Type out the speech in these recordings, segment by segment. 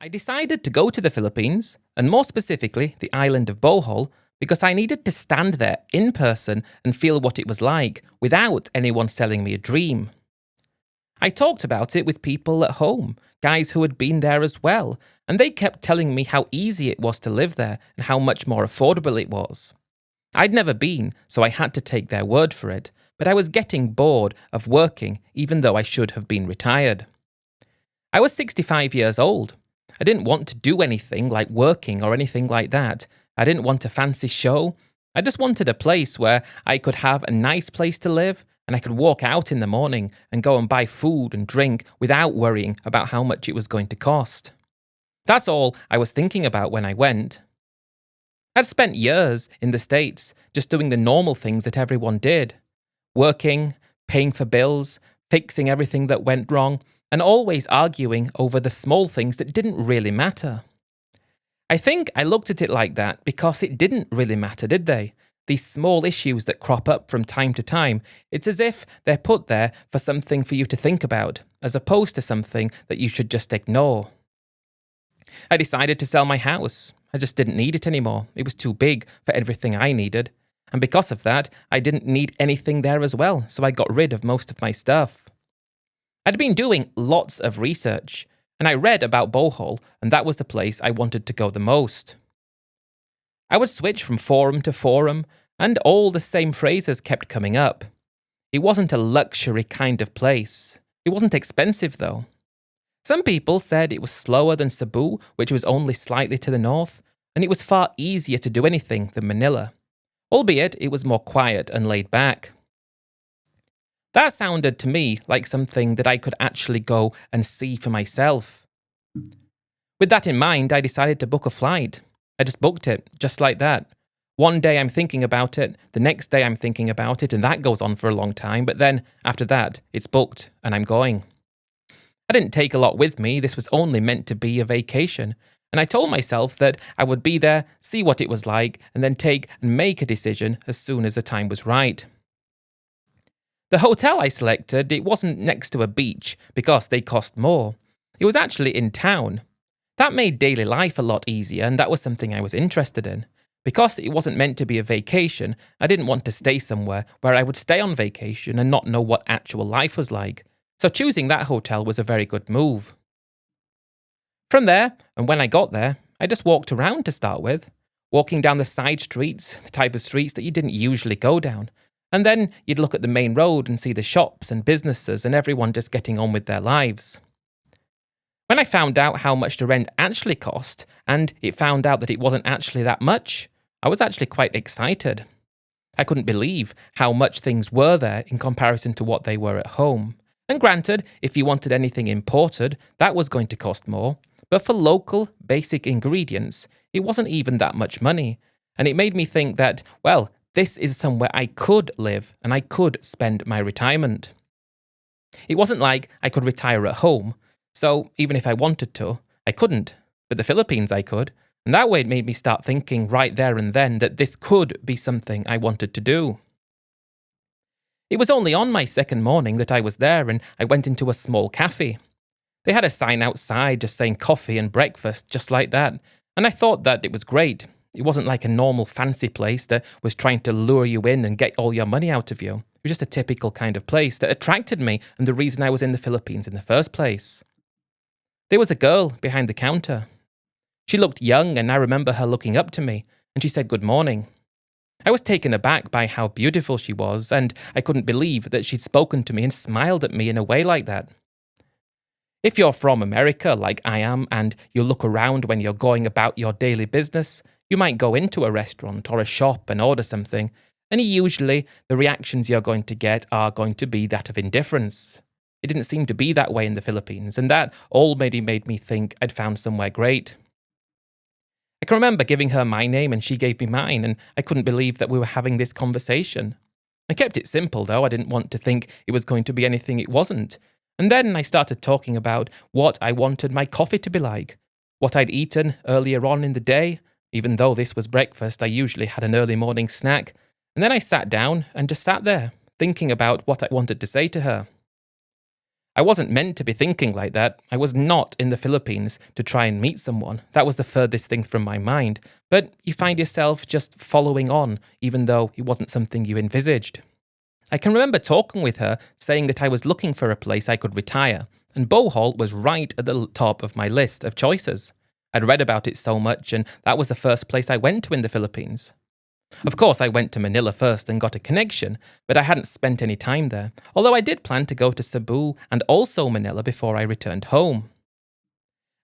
I decided to go to the Philippines, and more specifically, the island of Bohol, because I needed to stand there in person and feel what it was like without anyone selling me a dream. I talked about it with people at home, guys who had been there as well, and they kept telling me how easy it was to live there and how much more affordable it was. I'd never been, so I had to take their word for it, but I was getting bored of working even though I should have been retired. I was 65 years old. I didn't want to do anything like working or anything like that. I didn't want a fancy show. I just wanted a place where I could have a nice place to live and I could walk out in the morning and go and buy food and drink without worrying about how much it was going to cost. That's all I was thinking about when I went. I'd spent years in the States just doing the normal things that everyone did. Working, paying for bills, fixing everything that went wrong, and always arguing over the small things that didn't really matter. I think I looked at it like that because it didn't really matter, did they? These small issues that crop up from time to time, it's as if they're put there for something for you to think about, as opposed to something that you should just ignore. I decided to sell my house. I just didn't need it anymore. It was too big for everything I needed. And because of that, I didn't need anything there as well, so I got rid of most of my stuff. I'd been doing lots of research, and I read about Bohol, and that was the place I wanted to go the most. I would switch from forum to forum, and all the same phrases kept coming up. It wasn't a luxury kind of place. It wasn't expensive, though. Some people said it was slower than Cebu, which was only slightly to the north, and it was far easier to do anything than Manila, albeit it was more quiet and laid back. That sounded to me like something that I could actually go and see for myself. With that in mind, I decided to book a flight. I just booked it, just like that. One day I'm thinking about it, the next day I'm thinking about it, and that goes on for a long time, but then, after that, it's booked, and I'm going. I didn't take a lot with me, this was only meant to be a vacation, and I told myself that I would be there, see what it was like, and then take and make a decision as soon as the time was right. The hotel I selected, it wasn't next to a beach because they cost more. It was actually in town. That made daily life a lot easier, and that was something I was interested in. Because it wasn't meant to be a vacation, I didn't want to stay somewhere where I would stay on vacation and not know what actual life was like. So choosing that hotel was a very good move. From there, and when I got there, I just walked around to start with. Walking down the side streets, the type of streets that you didn't usually go down. And then you'd look at the main road and see the shops and businesses and everyone just getting on with their lives. When I found out how much the rent actually cost, and it found out that it wasn't actually that much, I was actually quite excited. I couldn't believe how much things were there in comparison to what they were at home. And granted, if you wanted anything imported, that was going to cost more. But for local, basic ingredients, it wasn't even that much money. And it made me think that, well, this is somewhere I could live and I could spend my retirement. It wasn't like I could retire at home, so even if I wanted to, I couldn't. But the Philippines I could, and that way it made me start thinking right there and then that this could be something I wanted to do. It was only on my second morning that I was there and I went into a small cafe. They had a sign outside just saying coffee and breakfast, just like that, and I thought that it was great. It wasn't like a normal fancy place that was trying to lure you in and get all your money out of you. It was just a typical kind of place that attracted me and the reason I was in the Philippines in the first place. There was a girl behind the counter. She looked young and I remember her looking up to me and she said good morning. I was taken aback by how beautiful she was and I couldn't believe that she'd spoken to me and smiled at me in a way like that. If you're from America like I am and you look around when you're going about your daily business, you might go into a restaurant or a shop and order something, and usually the reactions you're going to get are going to be that of indifference. It didn't seem to be that way in the Philippines, and that already made me think I'd found somewhere great. I can remember giving her my name and she gave me mine, and I couldn't believe that we were having this conversation. I kept it simple though, I didn't want to think it was going to be anything it wasn't. And then I started talking about what I wanted my coffee to be like, what I'd eaten earlier on in the day. Even though this was breakfast, I usually had an early morning snack. And then I sat down and just sat there, thinking about what I wanted to say to her. I wasn't meant to be thinking like that. I was not in the Philippines to try and meet someone. That was the furthest thing from my mind. But you find yourself just following on, even though it wasn't something you envisaged. I can remember talking with her, saying that I was looking for a place I could retire, and Bohol was right at the top of my list of choices. I'd read about it so much, and that was the first place I went to in the Philippines. Of course, I went to Manila first and got a connection, but I hadn't spent any time there, although I did plan to go to Cebu and also Manila before I returned home.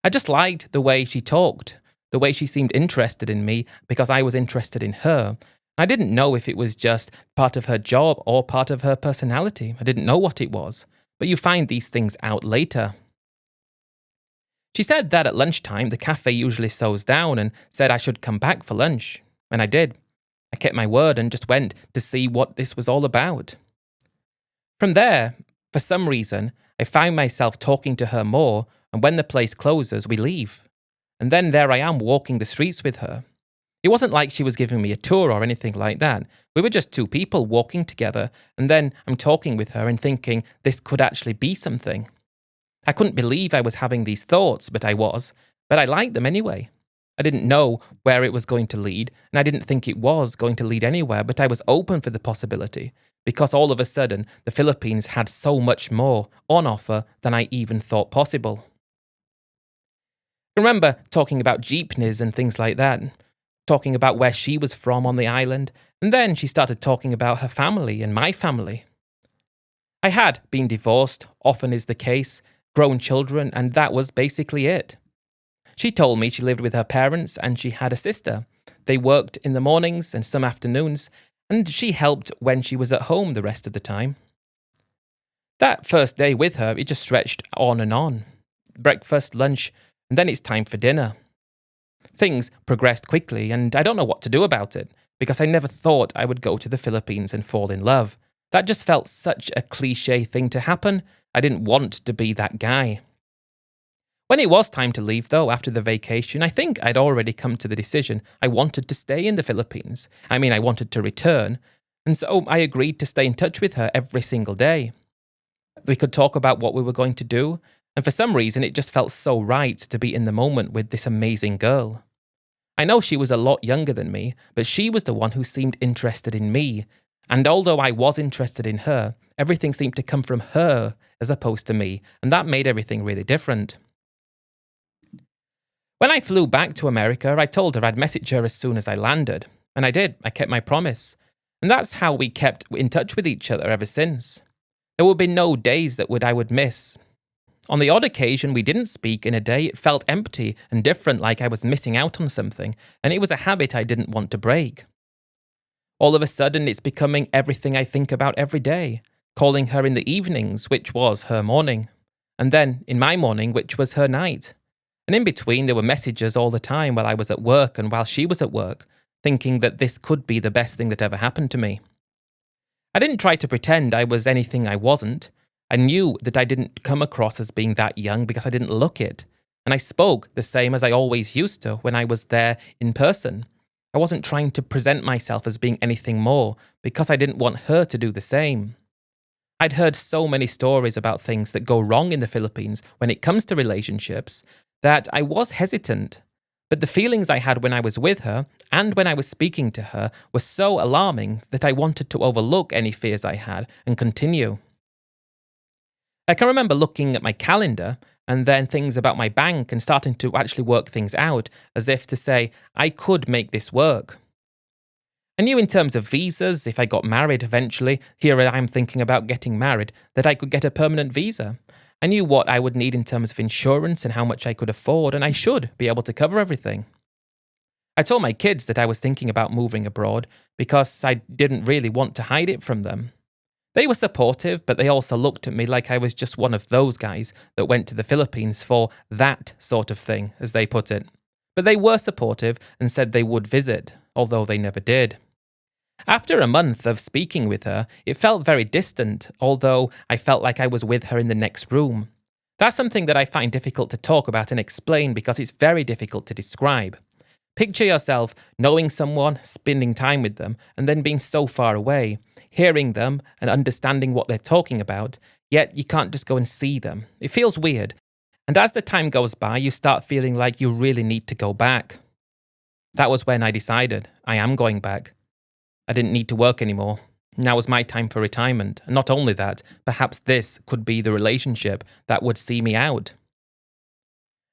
I just liked the way she talked, the way she seemed interested in me because I was interested in her. I didn't know if it was just part of her job or part of her personality. I didn't know what it was, but you find these things out later. She said that at lunchtime the cafe usually slows down and said I should come back for lunch, and I did. I kept my word and just went to see what this was all about. From there, for some reason, I found myself talking to her more, and when the place closes, we leave. And then there I am walking the streets with her. It wasn't like she was giving me a tour or anything like that. We were just two people walking together, and then I'm talking with her and thinking this could actually be something. I couldn't believe I was having these thoughts, but I was. But I liked them anyway. I didn't know where it was going to lead, and I didn't think it was going to lead anywhere, but I was open for the possibility, because all of a sudden, the Philippines had so much more on offer than I even thought possible. I remember talking about jeepneys and things like that, talking about where she was from on the island, and then she started talking about her family and my family. I had been divorced, often is the case, grown children, and that was basically it. She told me she lived with her parents and she had a sister. They worked in the mornings and some afternoons, and she helped when she was at home the rest of the time. That first day with her, it just stretched on and on. Breakfast, lunch, and then it's time for dinner. Things progressed quickly, and I don't know what to do about it, because I never thought I would go to the Philippines and fall in love. That just felt such a cliché thing to happen. I didn't want to be that guy. When it was time to leave, though, after the vacation, I think I'd already come to the decision I wanted to stay in the Philippines. I wanted to return, and so I agreed to stay in touch with her every single day. We could talk about what we were going to do, and for some reason it just felt so right to be in the moment with this amazing girl. I know she was a lot younger than me, but she was the one who seemed interested in me, and although I was interested in her, everything seemed to come from her as opposed to me, and that made everything really different. When I flew back to America, I told her I'd message her as soon as I landed. And I did. I kept my promise. And that's how we kept in touch with each other ever since. There would be no days that I would miss. On the odd occasion we didn't speak in a day, it felt empty and different, like I was missing out on something, and it was a habit I didn't want to break. All of a sudden, it's becoming everything I think about every day, calling her in the evenings, which was her morning, and then in my morning, which was her night. And in between, there were messages all the time while I was at work and while she was at work, thinking that this could be the best thing that ever happened to me. I didn't try to pretend I was anything I wasn't. I knew that I didn't come across as being that young because I didn't look it. And I spoke the same as I always used to when I was there in person. I wasn't trying to present myself as being anything more because I didn't want her to do the same. I'd heard so many stories about things that go wrong in the Philippines when it comes to relationships that I was hesitant. But the feelings I had when I was with her and when I was speaking to her were so alarming that I wanted to overlook any fears I had and continue. I can remember looking at my calendar and then things about my bank and starting to actually work things out as if to say, I could make this work. I knew in terms of visas, if I got married eventually, here I am thinking about getting married, that I could get a permanent visa. I knew what I would need in terms of insurance and how much I could afford, and I should be able to cover everything. I told my kids that I was thinking about moving abroad because I didn't really want to hide it from them. They were supportive, but they also looked at me like I was just one of those guys that went to the Philippines for that sort of thing, as they put it. But they were supportive and said they would visit, although they never did. After a month of speaking with her, it felt very distant, although I felt like I was with her in the next room. That's something that I find difficult to talk about and explain because it's very difficult to describe. Picture yourself knowing someone, spending time with them, and then being so far away, hearing them and understanding what they're talking about, yet you can't just go and see them. It feels weird. And as the time goes by, you start feeling like you really need to go back. That was when I decided I am going back. I didn't need to work anymore. Now was my time for retirement. And not only that, perhaps this could be the relationship that would see me out.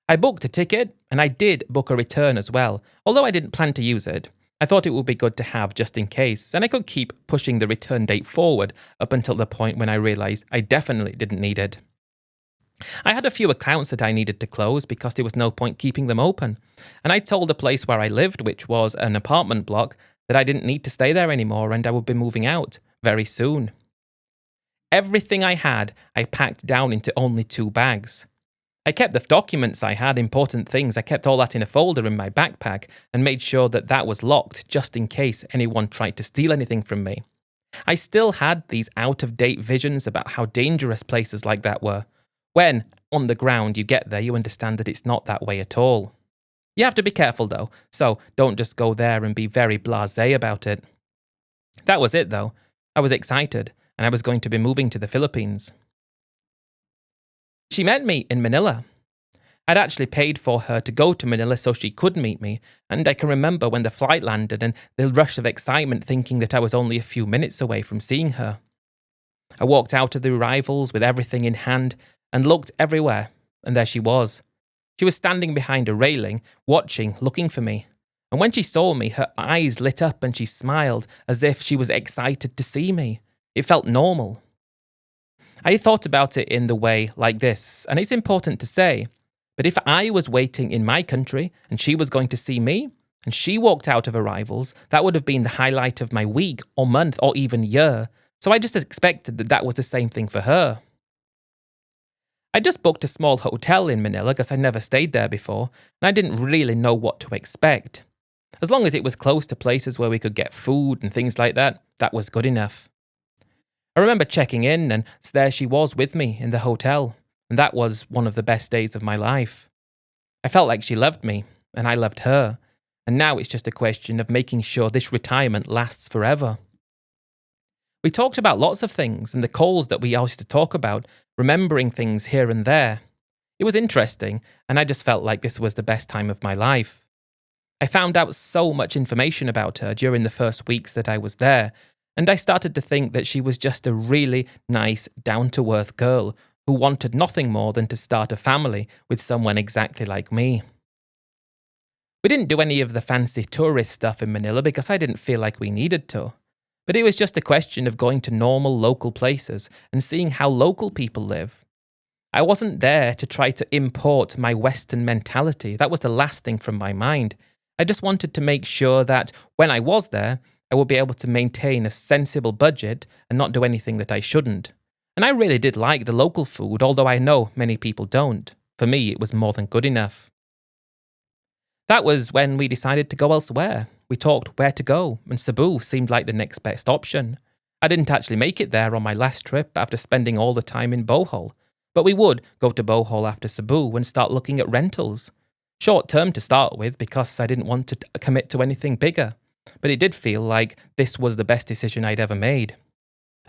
I booked a ticket, and I did book a return as well, although I didn't plan to use it. I thought it would be good to have just in case, and I could keep pushing the return date forward up until the point when I realised I definitely didn't need it. I had a few accounts that I needed to close because there was no point keeping them open, and I told the place where I lived, which was an apartment block, that I didn't need to stay there anymore and I would be moving out very soon. Everything I had, I packed down into only 2 bags. I kept the documents I had, important things, I kept all that in a folder in my backpack and made sure that that was locked just in case anyone tried to steal anything from me. I still had these out-of-date visions about how dangerous places like that were. When, on the ground, you get there, you understand that it's not that way at all. You have to be careful though, so don't just go there and be very blasé about it. That was it though. I was excited, and I was going to be moving to the Philippines. She met me in Manila. I'd actually paid for her to go to Manila so she could meet me, and I can remember when the flight landed and the rush of excitement thinking that I was only a few minutes away from seeing her. I walked out of the arrivals with everything in hand and looked everywhere, and there she was. She was standing behind a railing, watching, looking for me. And when she saw me, her eyes lit up and she smiled as if she was excited to see me. It felt normal. I thought about it in the way like this, and it's important to say, but if I was waiting in my country and she was going to see me, and she walked out of arrivals, that would have been the highlight of my week or month or even year, so I just expected that that was the same thing for her. I just booked a small hotel in Manila because I'd never stayed there before, and I didn't really know what to expect. As long as it was close to places where we could get food and things like that, that was good enough. I remember checking in, and there she was with me in the hotel, and that was one of the best days of my life. I felt like she loved me, and I loved her, and now it's just a question of making sure this retirement lasts forever. We talked about lots of things, and the calls that we used to talk about, remembering things here and there. It was interesting, and I just felt like this was the best time of my life. I found out so much information about her during the first weeks that I was there, and I started to think that she was just a really nice, down-to-earth girl who wanted nothing more than to start a family with someone exactly like me. We didn't do any of the fancy tourist stuff in Manila because I didn't feel like we needed to. But it was just a question of going to normal local places and seeing how local people live. I wasn't there to try to import my Western mentality. That was the last thing from my mind. I just wanted to make sure that when I was there, I would be able to maintain a sensible budget and not do anything that I shouldn't. And I really did like the local food, although I know many people don't. For me, it was more than good enough. That was when we decided to go elsewhere. We talked where to go, and Cebu seemed like the next best option. I didn't actually make it there on my last trip after spending all the time in Bohol, but we would go to Bohol after Cebu and start looking at rentals. Short term to start with because I didn't want to commit to anything bigger, but it did feel like this was the best decision I'd ever made.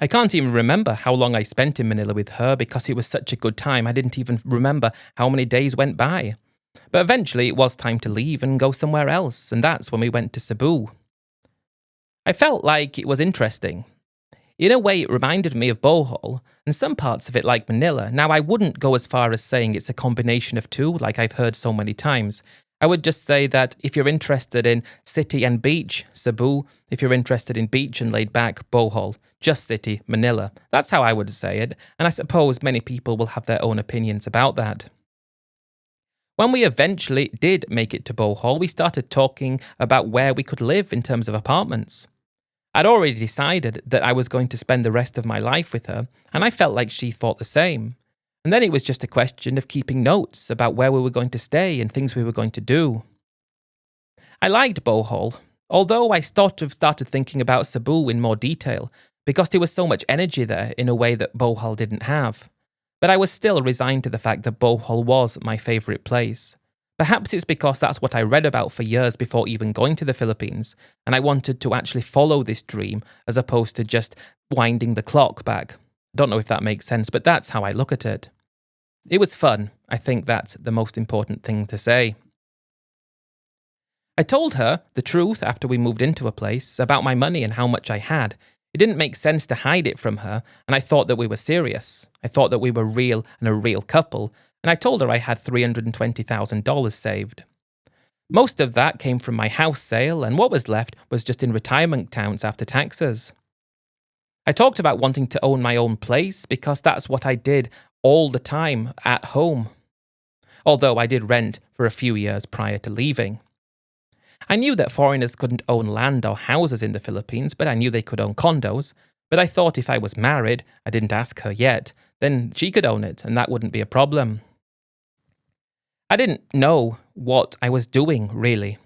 I can't even remember how long I spent in Manila with her because it was such a good time I didn't even remember how many days went by. But eventually it was time to leave and go somewhere else, and that's when we went to Cebu. I felt like it was interesting. In a way, it reminded me of Bohol, and some parts of it like Manila. Now, I wouldn't go as far as saying it's a combination of two, like I've heard so many times. I would just say that if you're interested in city and beach, Cebu. If you're interested in beach and laid back, Bohol. Just city, Manila. That's how I would say it, and I suppose many people will have their own opinions about that. When we eventually did make it to Bohol, we started talking about where we could live in terms of apartments. I'd already decided that I was going to spend the rest of my life with her, and I felt like she thought the same. And then it was just a question of keeping notes about where we were going to stay and things we were going to do. I liked Bohol, although I sort of started thinking about Cebu in more detail, because there was so much energy there in a way that Bohol didn't have. But I was still resigned to the fact that Bohol was my favourite place. Perhaps it's because that's what I read about for years before even going to the Philippines, and I wanted to actually follow this dream as opposed to just winding the clock back. Don't know if that makes sense, but that's how I look at it. It was fun. I think that's the most important thing to say. I told her the truth after we moved into a place about my money and how much I had. It didn't make sense to hide it from her, and I thought that we were serious. I thought that we were real and a real couple, and I told her I had $320,000 saved. Most of that came from my house sale, and what was left was just in retirement accounts after taxes. I talked about wanting to own my own place because that's what I did all the time at home. Although I did rent for a few years prior to leaving. I knew that foreigners couldn't own land or houses in the Philippines, but I knew they could own condos. But I thought if I was married, I didn't ask her yet, then she could own it and that wouldn't be a problem. I didn't know what I was doing, really.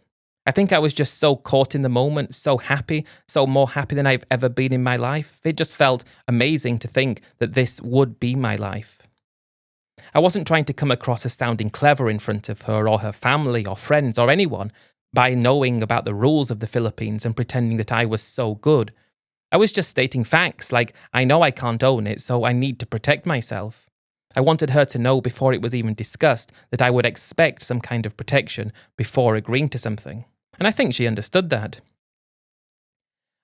I think I was just so caught in the moment, so happy, so more happy than I've ever been in my life. It just felt amazing to think that this would be my life. I wasn't trying to come across as sounding clever in front of her or her family or friends or anyone by knowing about the rules of the Philippines and pretending that I was so good. I was just stating facts like I know I can't own it, so I need to protect myself. I wanted her to know before it was even discussed that I would expect some kind of protection before agreeing to something. And I think she understood that.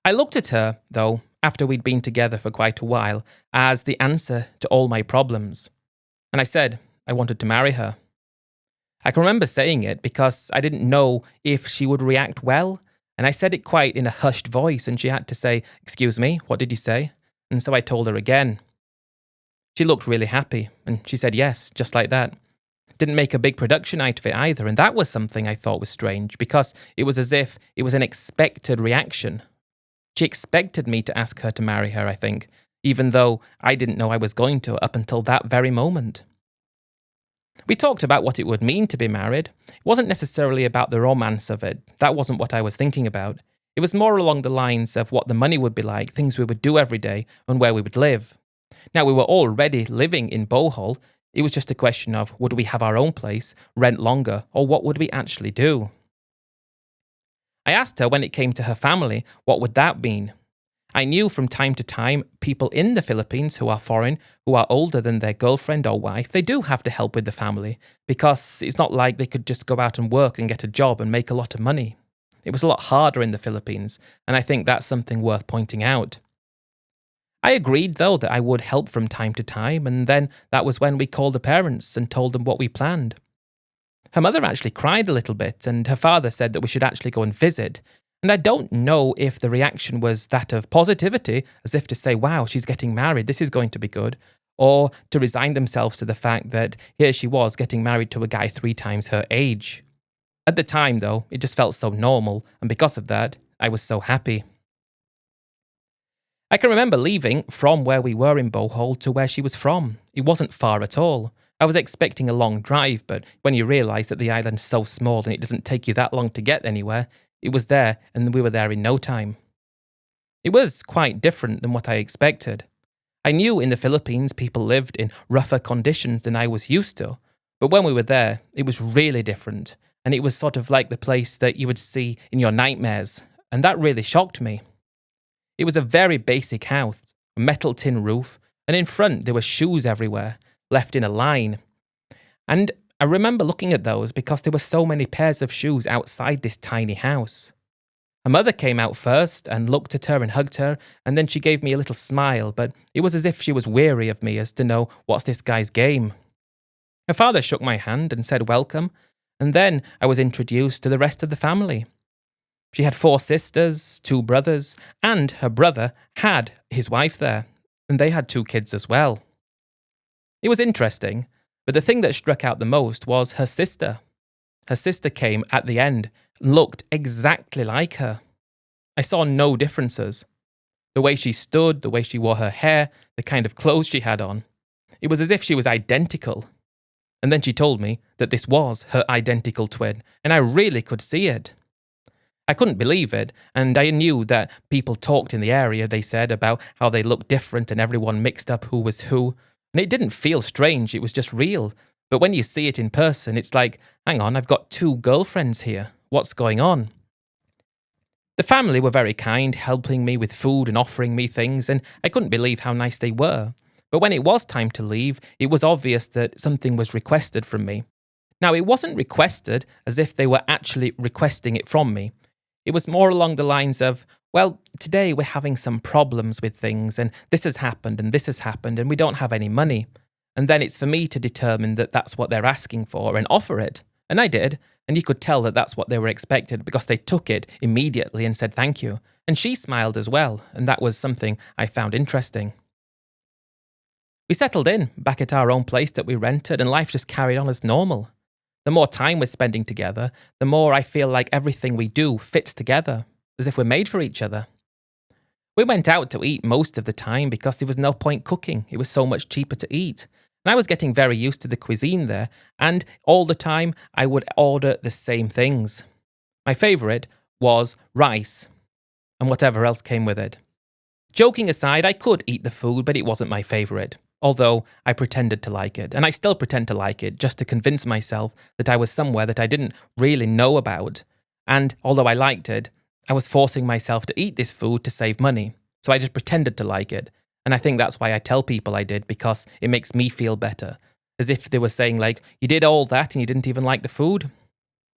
I looked at her, though, after we'd been together for quite a while, as the answer to all my problems. And I said I wanted to marry her. I can remember saying it because I didn't know if she would react well, and I said it quite in a hushed voice, and she had to say, "Excuse me, what did you say?" And so I told her again. She looked really happy, and she said yes, just like that. Didn't make a big production out of it either, and that was something I thought was strange, because it was as if it was an expected reaction. She expected me to ask her to marry her, I think, even though I didn't know I was going to up until that very moment. We talked about what it would mean to be married. It wasn't necessarily about the romance of it. That wasn't what I was thinking about. It was more along the lines of what the money would be like, things we would do every day, and where we would live. Now, we were already living in Bohol. It was just a question of would we have our own place, rent longer, or what would we actually do? I asked her when it came to her family, what would that mean? I knew from time to time people in the Philippines who are foreign, who are older than their girlfriend or wife, they do have to help with the family because it's not like they could just go out and work and get a job and make a lot of money. It was a lot harder in the Philippines, and I think that's something worth pointing out. I agreed, though, that I would help from time to time, and then that was when we called the parents and told them what we planned. Her mother actually cried a little bit, and her father said that we should actually go and visit. And I don't know if the reaction was that of positivity, as if to say, wow, she's getting married, this is going to be good, or to resign themselves to the fact that here she was getting married to a guy 3 times her age. At the time, though, it just felt so normal, and because of that, I was so happy. I can remember leaving from where we were in Bohol to where she was from. It wasn't far at all. I was expecting a long drive, but when you realise that the island's so small and it doesn't take you that long to get anywhere, it was there and we were there in no time. It was quite different than what I expected. I knew in the Philippines people lived in rougher conditions than I was used to, but when we were there, it was really different, and it was sort of like the place that you would see in your nightmares, and that really shocked me. It was a very basic house, a metal tin roof, and in front there were shoes everywhere, left in a line. And I remember looking at those because there were so many pairs of shoes outside this tiny house. Her mother came out first and looked at her and hugged her, and then she gave me a little smile, but it was as if she was weary of me as to know what's this guy's game. Her father shook my hand and said welcome, and then I was introduced to the rest of the family. She had 4 sisters, 2 brothers, and her brother had his wife there, and they had 2 kids as well. It was interesting, but the thing that struck out the most was her sister. Her sister came at the end and looked exactly like her. I saw no differences. The way she stood, the way she wore her hair, the kind of clothes she had on. It was as if she was identical. And then she told me that this was her identical twin, and I really could see it. I couldn't believe it, and I knew that people talked in the area, they said, about how they looked different and everyone mixed up who was who. And it didn't feel strange, it was just real. But when you see it in person, it's like, hang on, I've got 2 girlfriends here. What's going on? The family were very kind, helping me with food and offering me things, and I couldn't believe how nice they were. But when it was time to leave, it was obvious that something was requested from me. Now, it wasn't requested as if they were actually requesting it from me. It was more along the lines of, well, today we're having some problems with things, and this has happened, and this has happened, and we don't have any money. And then it's for me to determine that that's what they're asking for and offer it. And I did, and you could tell that that's what they were expected because they took it immediately and said thank you. And she smiled as well, and that was something I found interesting. We settled in, back at our own place that we rented, and life just carried on as normal. The more time we're spending together, the more I feel like everything we do fits together, as if we're made for each other. We went out to eat most of the time because there was no point cooking. It was so much cheaper to eat. And I was getting very used to the cuisine there, and all the time I would order the same things. My favourite was rice, and whatever else came with it. Joking aside, I could eat the food, but it wasn't my favourite. Although I pretended to like it, and I still pretend to like it just to convince myself that I was somewhere that I didn't really know about. And although I liked it, I was forcing myself to eat this food to save money. So I just pretended to like it. And I think that's why I tell people I did, because it makes me feel better. As if they were saying like, you did all that and you didn't even like the food?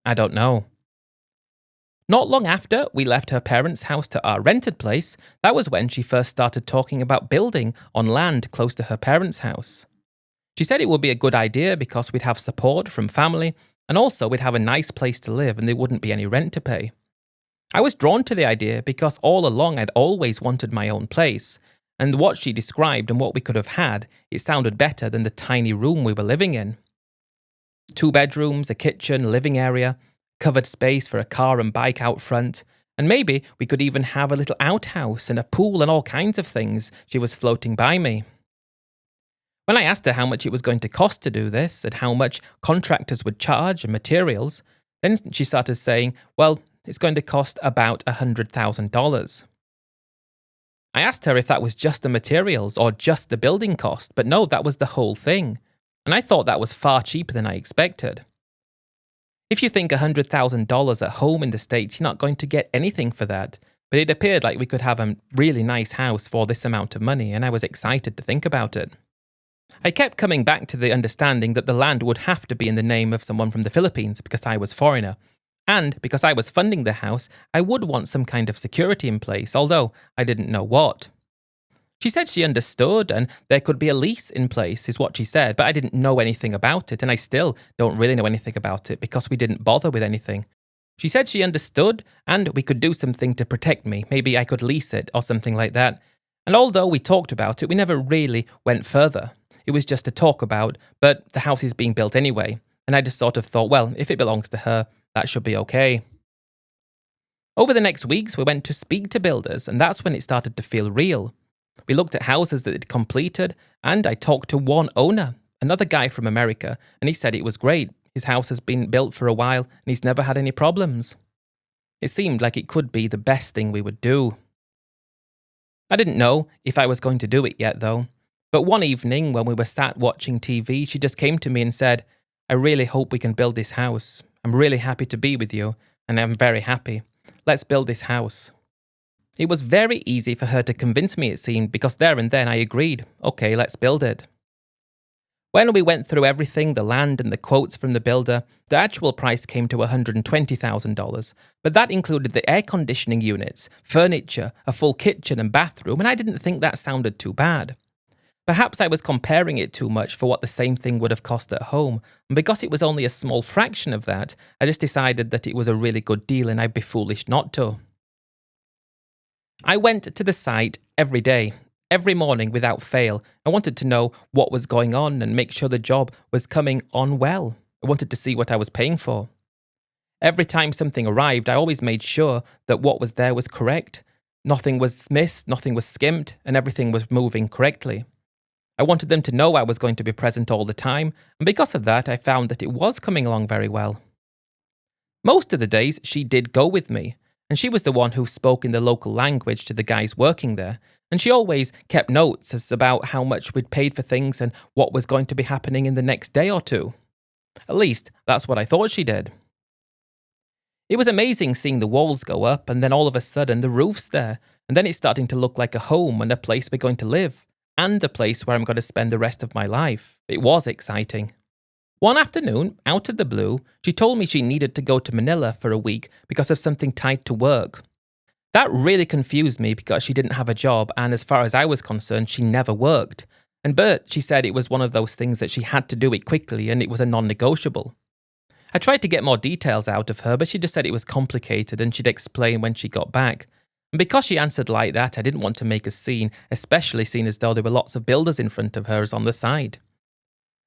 I don't know. Not long after we left her parents' house to our rented place, that was when she first started talking about building on land close to her parents' house. She said it would be a good idea because we'd have support from family, and also we'd have a nice place to live and there wouldn't be any rent to pay. I was drawn to the idea because all along I'd always wanted my own place, and what she described and what we could have had, it sounded better than the tiny room we were living in. 2 bedrooms, a kitchen, living area, covered space for a car and bike out front, and maybe we could even have a little outhouse and a pool and all kinds of things. She was floating by me. When I asked her how much it was going to cost to do this and how much contractors would charge and materials, then she started saying, well, it's going to cost about $100,000. I asked her if that was just the materials or just the building cost, but no, that was the whole thing. And I thought that was far cheaper than I expected. If you think $100,000 at home in the States, you're not going to get anything for that. But it appeared like we could have a really nice house for this amount of money, and I was excited to think about it. I kept coming back to the understanding that the land would have to be in the name of someone from the Philippines because I was a foreigner. And because I was funding the house, I would want some kind of security in place, although I didn't know what. She said she understood and there could be a lease in place, is what she said, but I didn't know anything about it, and I still don't really know anything about it because we didn't bother with anything. She said she understood and we could do something to protect me. Maybe I could lease it or something like that. And although we talked about it, we never really went further. It was just a talk about, but the house is being built anyway. And I just sort of thought, well, if it belongs to her, that should be okay. Over the next weeks, we went to speak to builders, and that's when it started to feel real. We looked at houses that had completed, and I talked to one owner, another guy from America, and he said it was great. His house has been built for a while, and he's never had any problems. It seemed like it could be the best thing we would do. I didn't know if I was going to do it yet, though. But one evening, when we were sat watching TV, she just came to me and said, I really hope we can build this house. I'm really happy to be with you, and I'm very happy. Let's build this house. It was very easy for her to convince me, it seemed, because there and then I agreed, okay, let's build it. When we went through everything, the land and the quotes from the builder, the actual price came to $120,000, but that included the air conditioning units, furniture, a full kitchen and bathroom, and I didn't think that sounded too bad. Perhaps I was comparing it too much for what the same thing would have cost at home, and because it was only a small fraction of that, I just decided that it was a really good deal and I'd be foolish not to. I went to the site every day, every morning without fail. I wanted to know what was going on and make sure the job was coming on well. I wanted to see what I was paying for. Every time something arrived, I always made sure that what was there was correct. Nothing was missed, nothing was skimped, and everything was moving correctly. I wanted them to know I was going to be present all the time, and because of that, I found that it was coming along very well. Most of the days, she did go with me, and she was the one who spoke in the local language to the guys working there, and she always kept notes about how much we'd paid for things and what was going to be happening in the next day or two. At least, that's what I thought she did. It was amazing seeing the walls go up, and then all of a sudden the roof's there, and then it's starting to look like a home and a place we're going to live. and the place where I'm going to spend the rest of my life. It was exciting. One afternoon, out of the blue, she told me she needed to go to Manila for a week because of something tied to work. That really confused me because she didn't have a job, and as far as I was concerned, she never worked. But she said it was one of those things that she had to do it quickly and it was a non-negotiable. I tried to get more details out of her, but she just said it was complicated and she'd explain when she got back. And because she answered like that, I didn't want to make a scene, especially seeing as though there were lots of builders in front of hers on the side.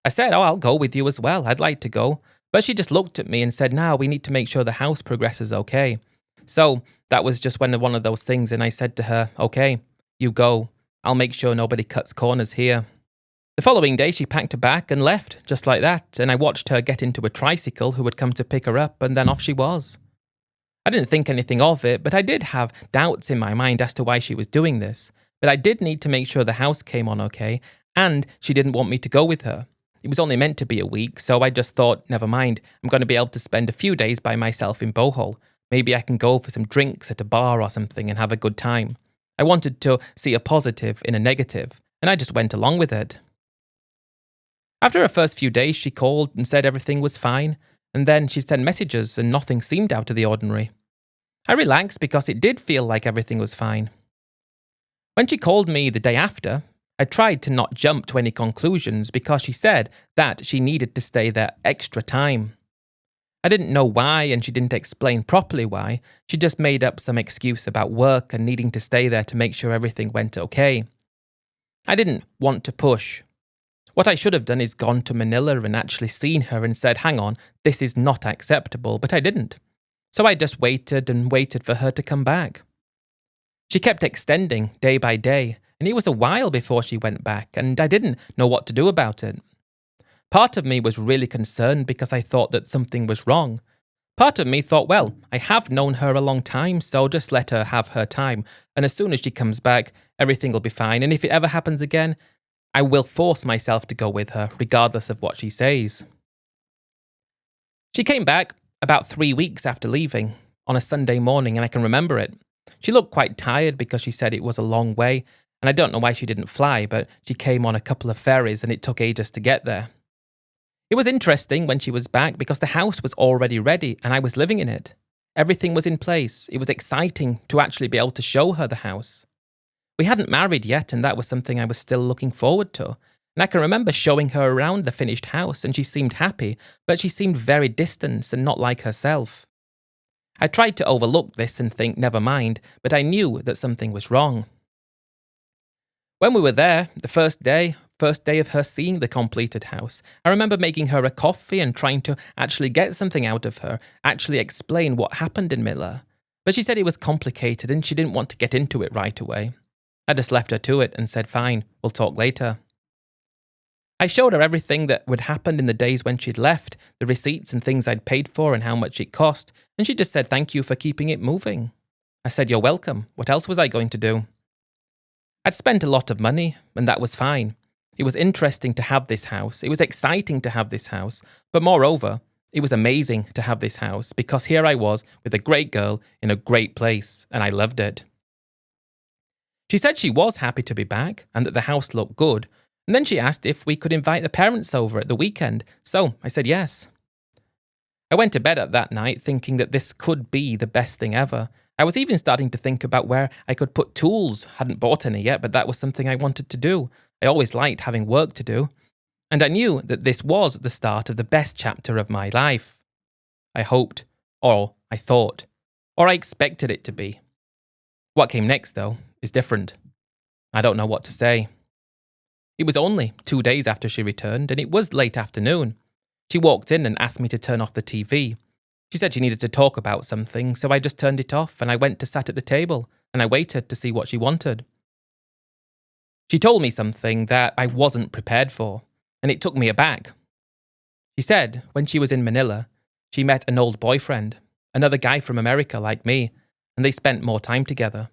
I said, I'll go with you as well. I'd like to go. But she just looked at me and said, no, we need to make sure the house progresses okay. So that was just one of those things, and I said to her, okay, you go. I'll make sure nobody cuts corners here. The following day, she packed her bag and left, just like that, and I watched her get into a tricycle who had come to pick her up, and then off she was. I didn't think anything of it, but I did have doubts in my mind as to why she was doing this. But I did need to make sure the house came on okay, and she didn't want me to go with her. It was only meant to be a week, so I just thought, never mind, I'm going to be able to spend a few days by myself in Bohol. Maybe I can go for some drinks at a bar or something and have a good time. I wanted to see a positive in a negative, and I just went along with it. After her first few days, she called and said everything was fine, and then she sent messages and nothing seemed out of the ordinary. I relaxed because it did feel like everything was fine. When she called me the day after, I tried to not jump to any conclusions because she said that she needed to stay there extra time. I didn't know why, and she didn't explain properly why. She just made up some excuse about work and needing to stay there to make sure everything went okay. I didn't want to push. What I should have done is gone to Manila and actually seen her and said, hang on, this is not acceptable, but I didn't. So I just waited and waited for her to come back. She kept extending day by day, and it was a while before she went back, and I didn't know what to do about it. Part of me was really concerned because I thought that something was wrong. Part of me thought, well, I have known her a long time, so just let her have her time, and as soon as she comes back, everything will be fine, and if it ever happens again, I will force myself to go with her, regardless of what she says. She came back about 3 weeks after leaving, on a Sunday morning, and I can remember it. She looked quite tired because she said it was a long way, and I don't know why she didn't fly, but she came on a couple of ferries and it took ages to get there. It was interesting when she was back because the house was already ready and I was living in it. Everything was in place. It was exciting to actually be able to show her the house. We hadn't married yet, and that was something I was still looking forward to. And I can remember showing her around the finished house, and she seemed happy, but she seemed very distant and not like herself. I tried to overlook this and think, never mind, but I knew that something was wrong. When we were there, the first day of her seeing the completed house, I remember making her a coffee and trying to actually get something out of her, actually explain what happened in Manila. But she said it was complicated and she didn't want to get into it right away. I just left her to it and said, fine, we'll talk later. I showed her everything that would happen in the days when she'd left, the receipts and things I'd paid for and how much it cost, and she just said thank you for keeping it moving. I said, you're welcome. What else was I going to do? I'd spent a lot of money, and that was fine. It was interesting to have this house. It was exciting to have this house. But moreover, it was amazing to have this house because here I was with a great girl in a great place, and I loved it. She said she was happy to be back and that the house looked good, and then she asked if we could invite the parents over at the weekend, so I said yes. I went to bed at that night thinking that this could be the best thing ever. I was even starting to think about where I could put tools. Hadn't bought any yet, but that was something I wanted to do. I always liked having work to do. And I knew that this was the start of the best chapter of my life. I hoped, or I thought, or I expected it to be. What came next, though, is different. I don't know what to say. It was only 2 days after she returned, and it was late afternoon. She walked in and asked me to turn off the TV. She said she needed to talk about something, so I just turned it off and I went to sat at the table and I waited to see what she wanted. She told me something that I wasn't prepared for, and it took me aback. She said when she was in Manila, she met an old boyfriend, another guy from America like me, and they spent more time together.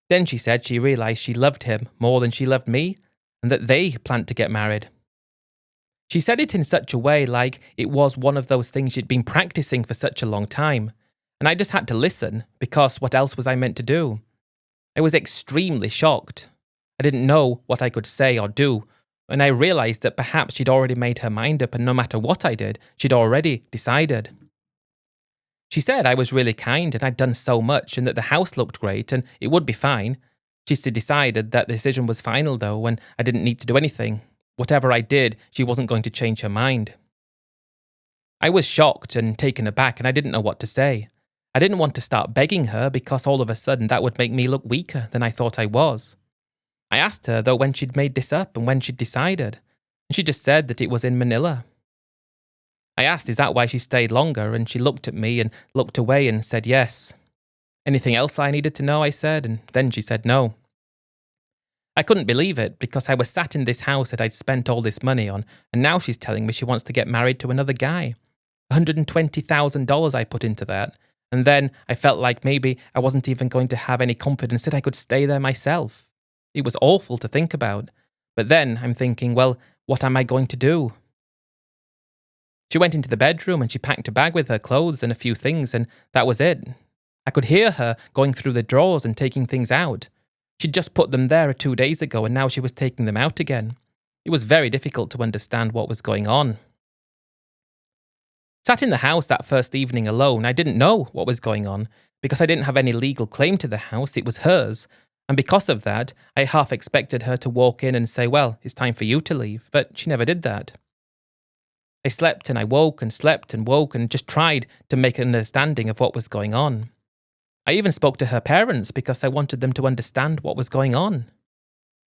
Then she said she realized she loved him more than she loved me, and that they planned to get married. She said it in such a way like it was one of those things she'd been practicing for such a long time, and I just had to listen because what else was I meant to do? I was extremely shocked. I didn't know what I could say or do, and I realised that perhaps she'd already made her mind up, and no matter what I did, she'd already decided. She said I was really kind and I'd done so much and that the house looked great and it would be fine. She decided that the decision was final though and I didn't need to do anything. Whatever I did, she wasn't going to change her mind. I was shocked and taken aback and I didn't know what to say. I didn't want to start begging her because all of a sudden that would make me look weaker than I thought I was. I asked her though when she'd made this up and when she'd decided, and she just said that it was in Manila. I asked, is that why she stayed longer? And she looked at me and looked away and said yes. Anything else I needed to know, I said, and then she said no. I couldn't believe it because I was sat in this house that I'd spent all this money on, and now she's telling me she wants to get married to another guy. $120,000 I put into that, and then I felt like maybe I wasn't even going to have any confidence that I could stay there myself. It was awful to think about, but then I'm thinking, well, what am I going to do? She went into the bedroom and she packed a bag with her clothes and a few things, and that was it. I could hear her going through the drawers and taking things out. She'd just put them there 2 days ago and now she was taking them out again. It was very difficult to understand what was going on. Sat in the house that first evening alone, I didn't know what was going on because I didn't have any legal claim to the house, it was hers. And because of that, I half expected her to walk in and say, well, it's time for you to leave, but she never did that. I slept and I woke and slept and woke and just tried to make an understanding of what was going on. I even spoke to her parents because I wanted them to understand what was going on.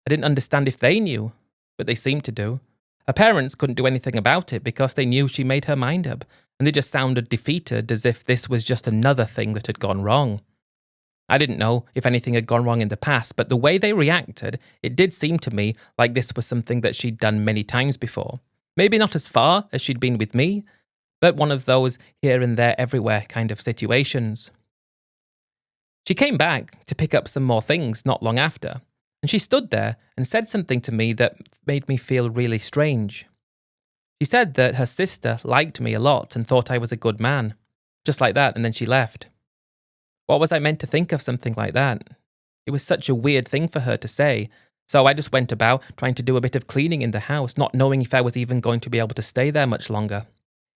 I didn't understand if they knew, but they seemed to do. Her parents couldn't do anything about it because they knew she made her mind up, and they just sounded defeated as if this was just another thing that had gone wrong. I didn't know if anything had gone wrong in the past, but the way they reacted, it did seem to me like this was something that she'd done many times before. Maybe not as far as she'd been with me, but one of those here and there everywhere kind of situations. She came back to pick up some more things not long after, and she stood there and said something to me that made me feel really strange. She said that her sister liked me a lot and thought I was a good man. Just like that, and then she left. What was I meant to think of something like that? It was such a weird thing for her to say, so I just went about trying to do a bit of cleaning in the house, not knowing if I was even going to be able to stay there much longer.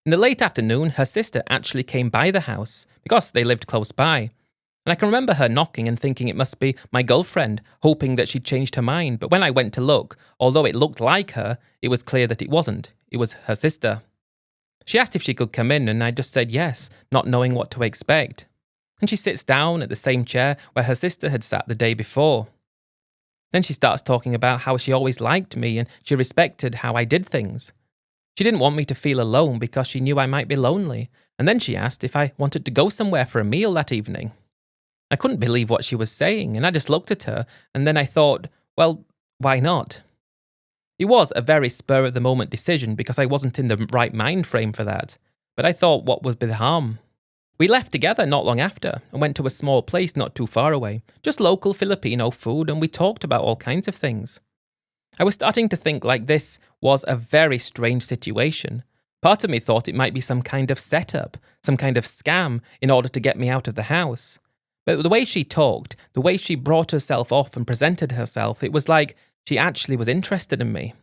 In the late afternoon, her sister actually came by the house, because they lived close by. And I can remember her knocking and thinking it must be my girlfriend, hoping that she'd changed her mind. But when I went to look, although it looked like her, it was clear that it wasn't. It was her sister. She asked if she could come in, and I just said yes, not knowing what to expect. And she sits down at the same chair where her sister had sat the day before. Then she starts talking about how she always liked me and she respected how I did things. She didn't want me to feel alone because she knew I might be lonely. And then she asked if I wanted to go somewhere for a meal that evening. I couldn't believe what she was saying, and I just looked at her, and then I thought, well, why not? It was a very spur-of-the-moment decision because I wasn't in the right mind frame for that. But I thought, what would be the harm? We left together not long after and went to a small place not too far away, just local Filipino food, and we talked about all kinds of things. I was starting to think like this was a very strange situation. Part of me thought it might be some kind of setup, some kind of scam in order to get me out of the house. But the way she talked, the way she brought herself off and presented herself, it was like she actually was interested in me.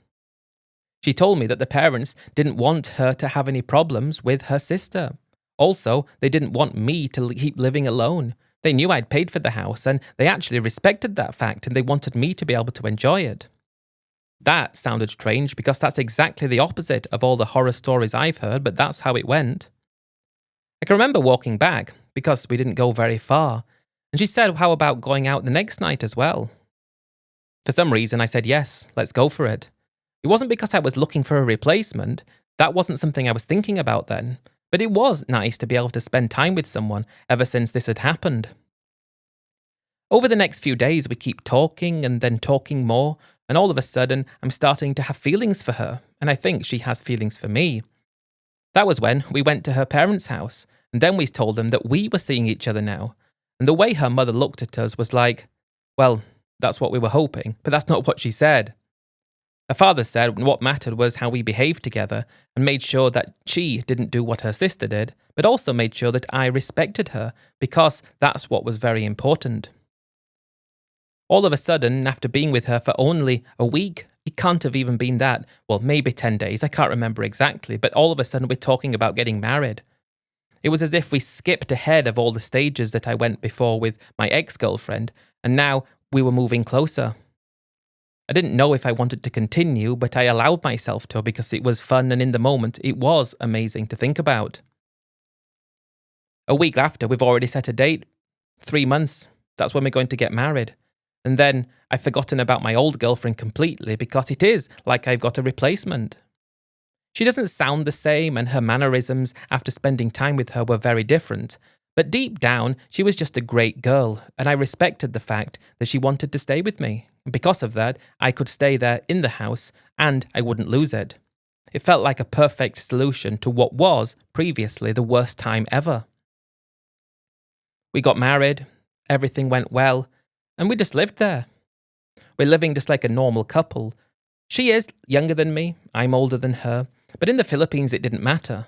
She told me that the parents didn't want her to have any problems with her sister. Also, they didn't want me to keep living alone. They knew I'd paid for the house, and they actually respected that fact, and they wanted me to be able to enjoy it. That sounded strange because that's exactly the opposite of all the horror stories I've heard, but that's how it went. I can remember walking back, because we didn't go very far, and she said, how about going out the next night as well? For some reason, I said yes, let's go for it. It wasn't because I was looking for a replacement. That wasn't something I was thinking about then. But it was nice to be able to spend time with someone ever since this had happened. Over the next few days, we keep talking and then talking more, and all of a sudden, I'm starting to have feelings for her, and I think she has feelings for me. That was when we went to her parents' house, and then we told them that we were seeing each other now. And the way her mother looked at us was like, well, that's what we were hoping, but that's not what she said. Her father said what mattered was how we behaved together and made sure that she didn't do what her sister did, but also made sure that I respected her because that's what was very important. All of a sudden, after being with her for only a week, it can't have even been that, well, maybe 10 days, I can't remember exactly, but all of a sudden we're talking about getting married. It was as if we skipped ahead of all the stages that I went before with my ex-girlfriend, and now we were moving closer. I didn't know if I wanted to continue, but I allowed myself to because it was fun, and in the moment, it was amazing to think about. A week after, we've already set a date. 3 months, that's when we're going to get married. And then I've forgotten about my old girlfriend completely because it is like I've got a replacement. She doesn't sound the same, and her mannerisms after spending time with her were very different. But deep down, she was just a great girl, and I respected the fact that she wanted to stay with me. And because of that, I could stay there in the house, and I wouldn't lose it. It felt like a perfect solution to what was previously the worst time ever. We got married, everything went well, and we just lived there. We're living just like a normal couple. She is younger than me, I'm older than her, but in the Philippines it didn't matter.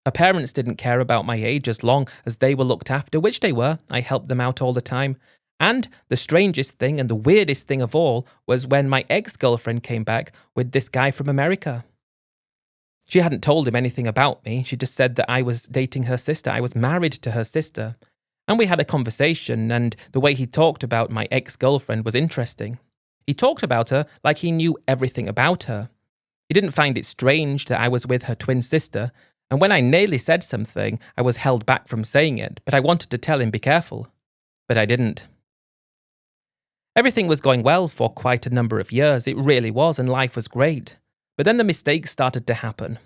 Her parents didn't care about my age as long as they were looked after, which they were. I helped them out all the time. And the strangest thing and the weirdest thing of all was when my ex-girlfriend came back with this guy from America. She hadn't told him anything about me. She just said that I was dating her sister. I was married to her sister. And we had a conversation, and the way he talked about my ex-girlfriend was interesting. He talked about her like he knew everything about her. He didn't find it strange that I was with her twin sister, and when I nearly said something, I was held back from saying it, but I wanted to tell him be careful. But I didn't. Everything was going well for quite a number of years, it really was, and life was great. But then the mistakes started to happen.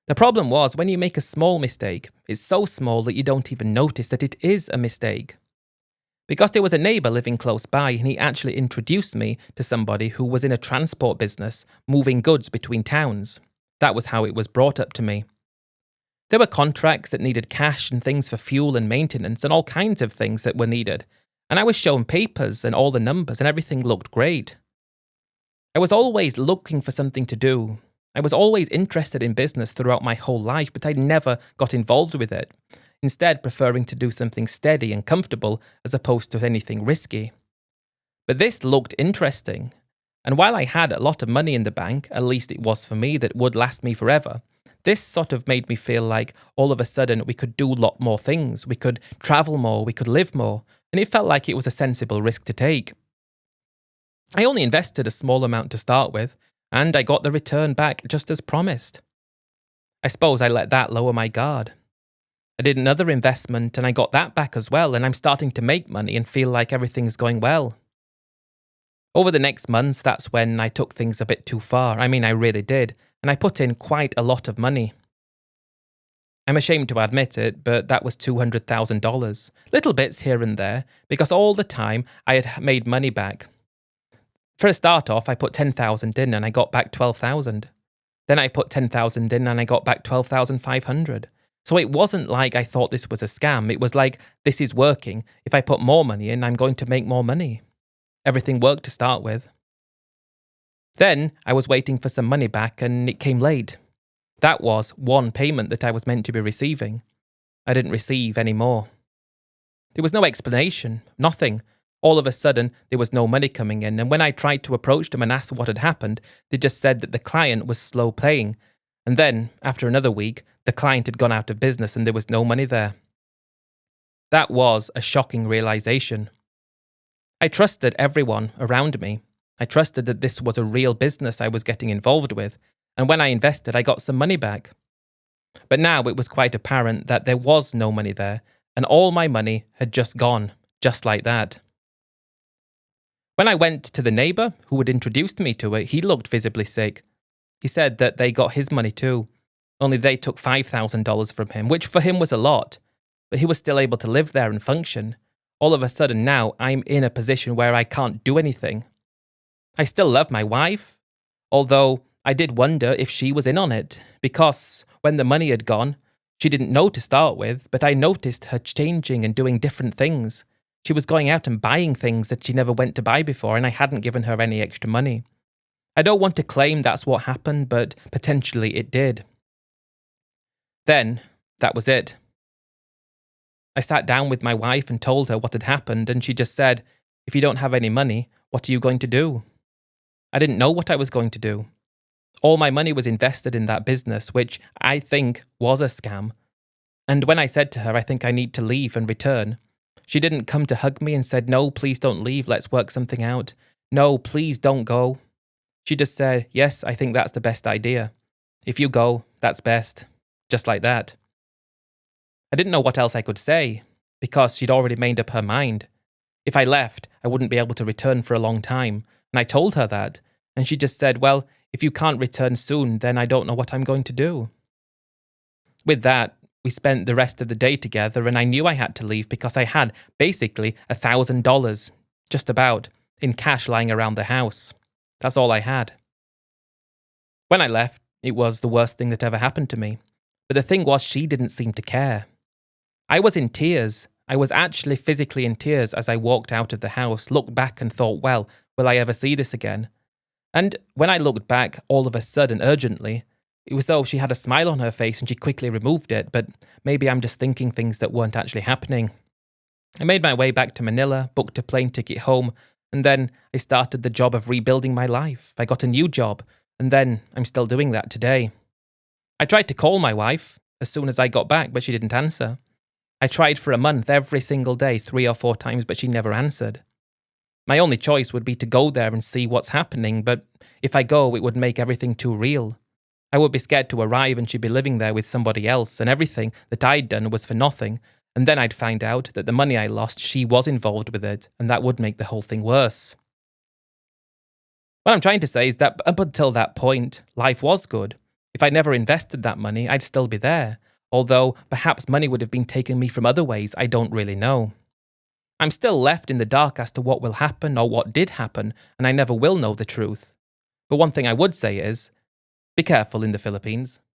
The problem was, when you make a small mistake, it's so small that you don't even notice that it is a mistake. Because there was a neighbour living close by, and he actually introduced me to somebody who was in a transport business, moving goods between towns. That was how it was brought up to me. There were contracts that needed cash and things for fuel and maintenance and all kinds of things that were needed. And I was shown papers and all the numbers, and everything looked great. I was always looking for something to do. I was always interested in business throughout my whole life, but I never got involved with it, instead preferring to do something steady and comfortable as opposed to anything risky. But this looked interesting, and while I had a lot of money in the bank, at least it was for me, that would last me forever, this sort of made me feel like all of a sudden we could do a lot more things, we could travel more, we could live more, and it felt like it was a sensible risk to take. I only invested a small amount to start with, and I got the return back just as promised. I suppose I let that lower my guard. I did another investment and I got that back as well, and I'm starting to make money and feel like everything's going well. Over the next months, that's when I took things a bit too far. I mean, I really did, and I put in quite a lot of money. I'm ashamed to admit it, but that was $200,000. Little bits here and there, because all the time I had made money back. For a start off, I put 10,000 in and I got back 12,000. Then I put 10,000 in and I got back 12,500. So it wasn't like I thought this was a scam. It was like, this is working. If I put more money in, I'm going to make more money. Everything worked to start with. Then I was waiting for some money back and it came late. That was one payment that I was meant to be receiving. I didn't receive any more. There was no explanation, nothing. All of a sudden, there was no money coming in, and when I tried to approach them and ask what had happened, they just said that the client was slow paying. And then, after another week, the client had gone out of business and there was no money there. That was a shocking realization. I trusted everyone around me. I trusted that this was a real business I was getting involved with, and when I invested, I got some money back. But now it was quite apparent that there was no money there, and all my money had just gone, just like that. When I went to the neighbour who had introduced me to it, he looked visibly sick. He said that they got his money too, only they took $5,000 from him, which for him was a lot, but he was still able to live there and function. All of a sudden now, I'm in a position where I can't do anything. I still love my wife, although I did wonder if she was in on it, because when the money had gone, she didn't know to start with, but I noticed her changing and doing different things. She was going out and buying things that she never went to buy before, and I hadn't given her any extra money. I don't want to claim that's what happened, but potentially it did. Then, that was it. I sat down with my wife and told her what had happened, and she just said, If you don't have any money, what are you going to do? I didn't know what I was going to do. All my money was invested in that business, which I think was a scam. And when I said to her, I think I need to leave and return, she didn't come to hug me and said, no, please don't leave, let's work something out. No, please don't go. She just said, yes, I think that's the best idea. If you go, that's best. Just like that. I didn't know what else I could say, because she'd already made up her mind. If I left, I wouldn't be able to return for a long time, and I told her that, and she just said, well, if you can't return soon, then I don't know what I'm going to do. With that, we spent the rest of the day together, and I knew I had to leave because I had basically $1,000, just about, in cash lying around the house. That's all I had. When I left, it was the worst thing that ever happened to me. But the thing was, she didn't seem to care. I was in tears. I was actually physically in tears as I walked out of the house, looked back and thought, well, will I ever see this again? And when I looked back, all of a sudden, urgently, it was though she had a smile on her face and she quickly removed it, but maybe I'm just thinking things that weren't actually happening. I made my way back to Manila, booked a plane ticket home, and then I started the job of rebuilding my life. I got a new job, and then I'm still doing that today. I tried to call my wife as soon as I got back, but she didn't answer. I tried for a month every single day, 3 or 4 times, but she never answered. My only choice would be to go there and see what's happening, but if I go, it would make everything too real. I would be scared to arrive and she'd be living there with somebody else, and everything that I'd done was for nothing, and then I'd find out that the money I lost, she was involved with it, and that would make the whole thing worse. What I'm trying to say is that up until that point, life was good. If I never invested that money, I'd still be there, although perhaps money would have been taken me from other ways, I don't really know. I'm still left in the dark as to what will happen or what did happen, and I never will know the truth. But one thing I would say is, be careful in the Philippines.